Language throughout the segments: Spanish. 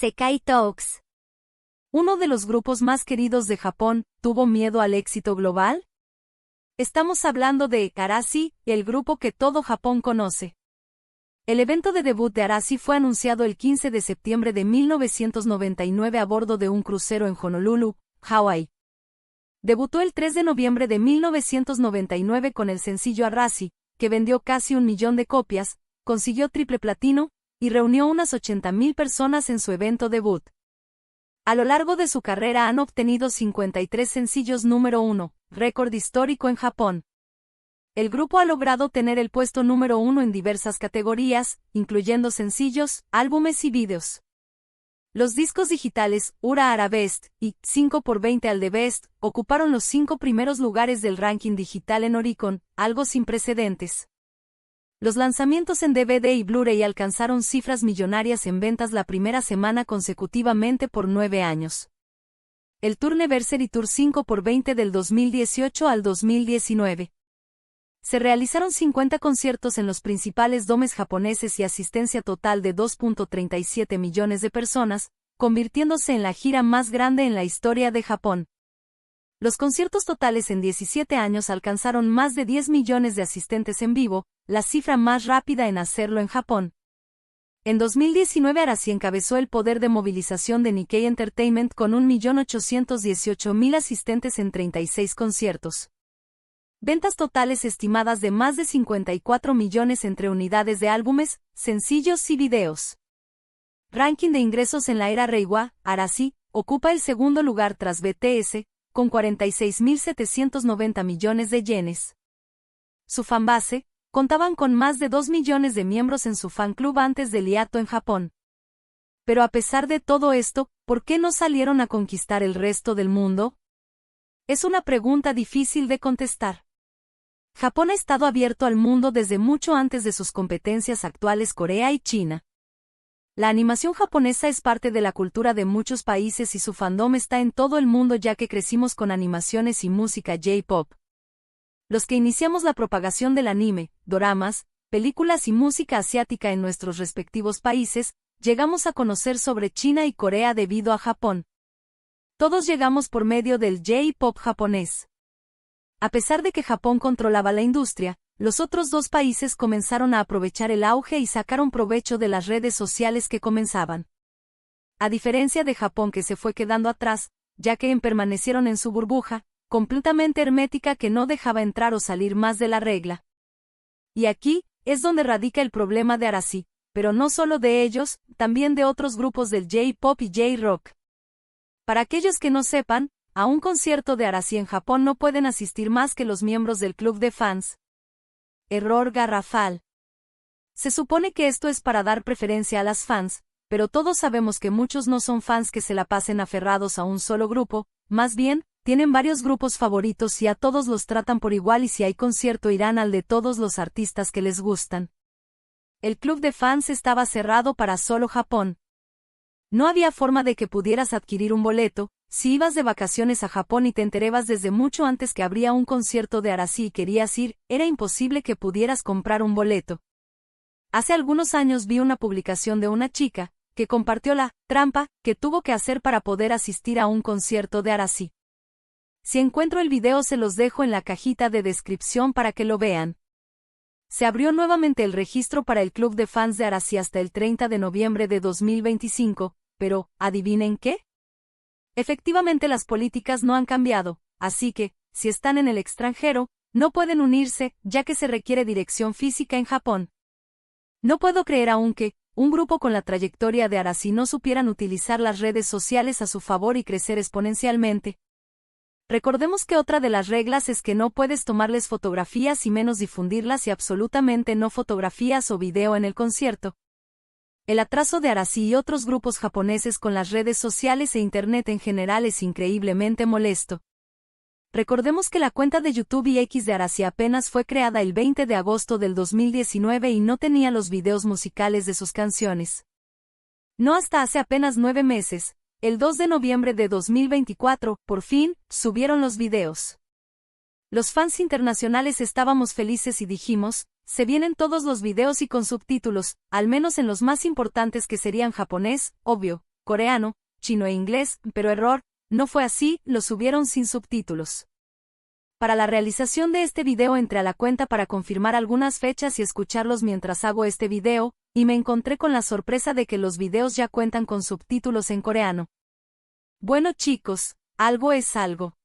Sekai Talks. ¿Uno de los grupos más queridos de Japón tuvo miedo al éxito global? Estamos hablando de Arashi, el grupo que todo Japón conoce. El evento de debut de Arashi fue anunciado el 15 de septiembre de 1999 a bordo de un crucero en Honolulu, Hawái. Debutó el 3 de noviembre de 1999 con el sencillo Arashi, que vendió casi 1 millón de copias, consiguió triple platino, y reunió unas 80,000 personas en su evento debut. A lo largo de su carrera han obtenido 53 sencillos número 1, récord histórico en Japón. El grupo ha logrado tener el puesto número 1 en diversas categorías, incluyendo sencillos, álbumes y vídeos. Los discos digitales, Ura Arabest y 5x20 al The Best, ocuparon los 5 primeros lugares del ranking digital en Oricon, algo sin precedentes. Los lanzamientos en DVD y Blu-ray alcanzaron cifras millonarias en ventas la primera semana consecutivamente por 9 años. El Tour Neversery Tour 5x20 del 2018 al 2019. Se realizaron 50 conciertos en los principales domes japoneses y asistencia total de 2.37 millones de personas, convirtiéndose en la gira más grande en la historia de Japón. Los conciertos totales en 17 años alcanzaron más de 10 millones de asistentes en vivo, la cifra más rápida en hacerlo en Japón. En 2019 Arashi encabezó el poder de movilización de Nikkei Entertainment con 1.818.000 asistentes en 36 conciertos. Ventas totales estimadas de más de 54 millones entre unidades de álbumes, sencillos y videos. Ranking de ingresos en la era Reiwa, Arashi ocupa el segundo lugar tras BTS, con 46.790 millones de yenes. Su fanbase, contaban con más de 2 millones de miembros en su fan club antes del hiato en Japón. Pero a pesar de todo esto, ¿por qué no salieron a conquistar el resto del mundo? Es una pregunta difícil de contestar. Japón ha estado abierto al mundo desde mucho antes de sus competencias actuales Corea y China. La animación japonesa es parte de la cultura de muchos países y su fandom está en todo el mundo ya que crecimos con animaciones y música J-pop. Los que iniciamos la propagación del anime, doramas, películas y música asiática en nuestros respectivos países, llegamos a conocer sobre China y Corea debido a Japón. Todos llegamos por medio del J-pop japonés. A pesar de que Japón controlaba la industria, los otros dos países comenzaron a aprovechar el auge y sacaron provecho de las redes sociales que comenzaban. A diferencia de Japón que se fue quedando atrás, ya que permanecieron en su burbuja, completamente hermética que no dejaba entrar o salir más de la regla. Y aquí, es donde radica el problema de Arashi, pero no solo de ellos, también de otros grupos del J-pop y J-rock. Para aquellos que no sepan, a un concierto de Arashi en Japón no pueden asistir más que los miembros del club de fans. Error garrafal. Se supone que esto es para dar preferencia a las fans, pero todos sabemos que muchos no son fans que se la pasen aferrados a un solo grupo, más bien, tienen varios grupos favoritos y a todos los tratan por igual y si hay concierto irán al de todos los artistas que les gustan. El club de fans estaba cerrado para solo Japón. No había forma de que pudieras adquirir un boleto. Si ibas de vacaciones a Japón y te enterabas desde mucho antes que habría un concierto de Arashi y querías ir, era imposible que pudieras comprar un boleto. Hace algunos años vi una publicación de una chica, que compartió la trampa que tuvo que hacer para poder asistir a un concierto de Arashi. Si encuentro el video se los dejo en la cajita de descripción para que lo vean. Se abrió nuevamente el registro para el club de fans de Arashi hasta el 30 de noviembre de 2025, pero, ¿adivinen qué? Efectivamente las políticas no han cambiado, así que, si están en el extranjero, no pueden unirse, ya que se requiere dirección física en Japón. No puedo creer aún que, un grupo con la trayectoria de Arashi no supieran utilizar las redes sociales a su favor y crecer exponencialmente. Recordemos que otra de las reglas es que no puedes tomarles fotografías y menos difundirlas y absolutamente no fotografías o video en el concierto. El atraso de Arashi y otros grupos japoneses con las redes sociales e Internet en general es increíblemente molesto. Recordemos que la cuenta de YouTube y X de Arashi apenas fue creada el 20 de agosto del 2019 y no tenía los videos musicales de sus canciones. No hasta hace apenas 9 meses, el 2 de noviembre de 2024, por fin, subieron los videos. Los fans internacionales estábamos felices y dijimos, se vienen todos los videos y con subtítulos, al menos en los más importantes que serían japonés, obvio, coreano, chino e inglés, pero error, no fue así, los subieron sin subtítulos. Para la realización de este video entré a la cuenta para confirmar algunas fechas y escucharlos mientras hago este video, y me encontré con la sorpresa de que los videos ya cuentan con subtítulos en coreano. Bueno chicos, algo es algo.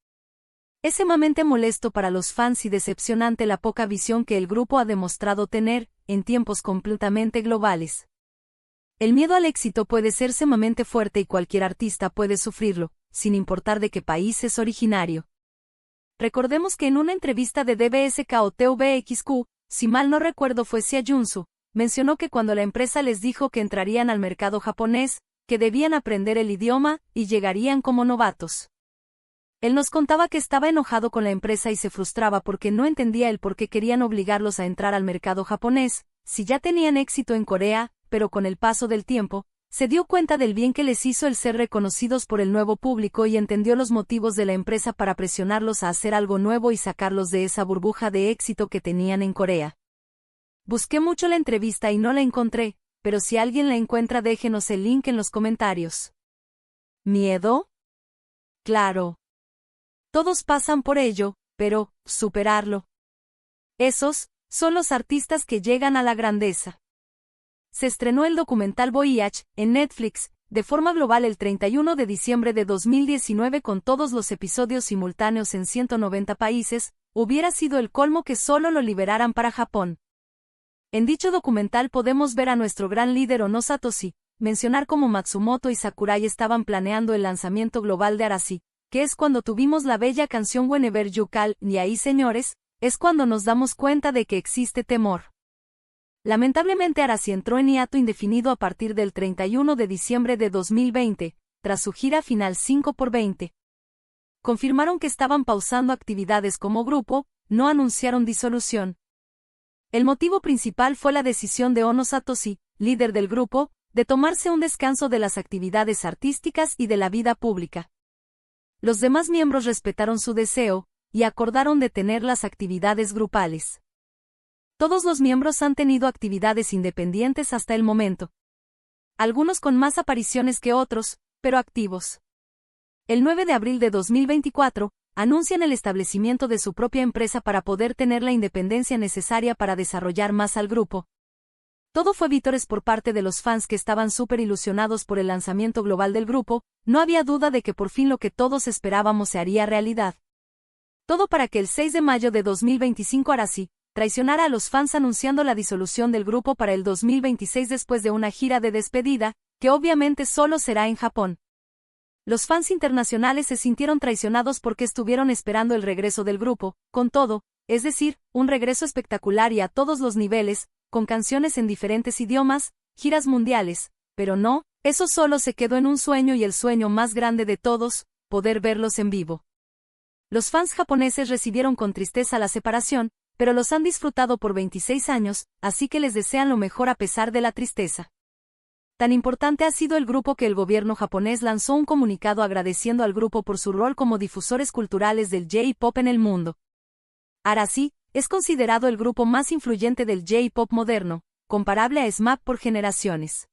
Es sumamente molesto para los fans y decepcionante la poca visión que el grupo ha demostrado tener, en tiempos completamente globales. El miedo al éxito puede ser sumamente fuerte y cualquier artista puede sufrirlo, sin importar de qué país es originario. Recordemos que en una entrevista de DBSK o TVXQ, si mal no recuerdo fue Sia Junsu, mencionó que cuando la empresa les dijo que entrarían al mercado japonés, que debían aprender el idioma, y llegarían como novatos. Él nos contaba que estaba enojado con la empresa y se frustraba porque no entendía el por qué querían obligarlos a entrar al mercado japonés, si ya tenían éxito en Corea, pero con el paso del tiempo, se dio cuenta del bien que les hizo el ser reconocidos por el nuevo público y entendió los motivos de la empresa para presionarlos a hacer algo nuevo y sacarlos de esa burbuja de éxito que tenían en Corea. Busqué mucho la entrevista y no la encontré, pero si alguien la encuentra déjenos el link en los comentarios. ¿Miedo? Claro. Todos pasan por ello, pero, superarlo. Esos, son los artistas que llegan a la grandeza. Se estrenó el documental Voyage, en Netflix, de forma global el 31 de diciembre de 2019 con todos los episodios simultáneos en 190 países, hubiera sido el colmo que solo lo liberaran para Japón. En dicho documental podemos ver a nuestro gran líder Ono Satoshi, mencionar cómo Matsumoto y Sakurai estaban planeando el lanzamiento global de Arashi, que es cuando tuvimos la bella canción Whenever You Call, y ahí señores, es cuando nos damos cuenta de que existe temor. Lamentablemente Arashi entró en hiato indefinido a partir del 31 de diciembre de 2020, tras su gira final 5x20. Confirmaron que estaban pausando actividades como grupo, no anunciaron disolución. El motivo principal fue la decisión de Ono Satoshi, líder del grupo, de tomarse un descanso de las actividades artísticas y de la vida pública. Los demás miembros respetaron su deseo, y acordaron detener las actividades grupales. Todos los miembros han tenido actividades independientes hasta el momento. Algunos con más apariciones que otros, pero activos. El 9 de abril de 2024, anuncian el establecimiento de su propia empresa para poder tener la independencia necesaria para desarrollar más al grupo. Todo fue vítores por parte de los fans que estaban súper ilusionados por el lanzamiento global del grupo, no había duda de que por fin lo que todos esperábamos se haría realidad. Todo para que el 6 de mayo de 2025 Arashi traicionara a los fans anunciando la disolución del grupo para el 2026 después de una gira de despedida, que obviamente solo será en Japón. Los fans internacionales se sintieron traicionados porque estuvieron esperando el regreso del grupo, con todo, es decir, un regreso espectacular y a todos los niveles, con canciones en diferentes idiomas, giras mundiales, pero no, eso solo se quedó en un sueño y el sueño más grande de todos, poder verlos en vivo. Los fans japoneses recibieron con tristeza la separación, pero los han disfrutado por 26 años, así que les desean lo mejor a pesar de la tristeza. Tan importante ha sido el grupo que el gobierno japonés lanzó un comunicado agradeciendo al grupo por su rol como difusores culturales del J-pop en el mundo. Arashi es considerado el grupo más influyente del J-pop moderno, comparable a SMAP por generaciones.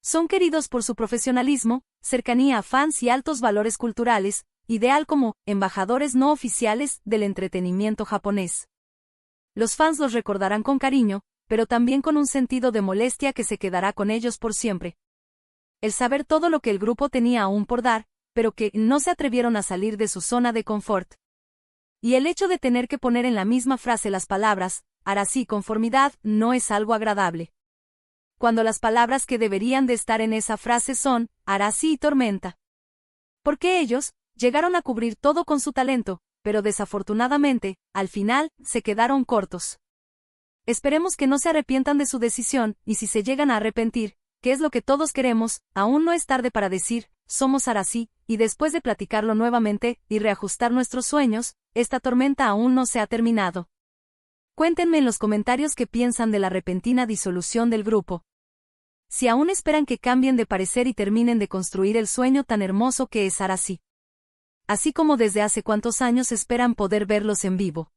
Son queridos por su profesionalismo, cercanía a fans y altos valores culturales, ideal como embajadores no oficiales del entretenimiento japonés. Los fans los recordarán con cariño, pero también con un sentido de molestia que se quedará con ellos por siempre. El saber todo lo que el grupo tenía aún por dar, pero que no se atrevieron a salir de su zona de confort. Y el hecho de tener que poner en la misma frase las palabras, Arashi conformidad, no es algo agradable. Cuando las palabras que deberían de estar en esa frase son, Arashi y tormenta. Porque ellos, llegaron a cubrir todo con su talento, pero desafortunadamente, al final, se quedaron cortos. Esperemos que no se arrepientan de su decisión, y si se llegan a arrepentir, que es lo que todos queremos, aún no es tarde para decir, somos Arashi, y después de platicarlo nuevamente, y reajustar nuestros sueños, esta tormenta aún no se ha terminado. Cuéntenme en los comentarios qué piensan de la repentina disolución del grupo. Si aún esperan que cambien de parecer y terminen de construir el sueño tan hermoso que es Arashi. Así como desde hace cuántos años esperan poder verlos en vivo.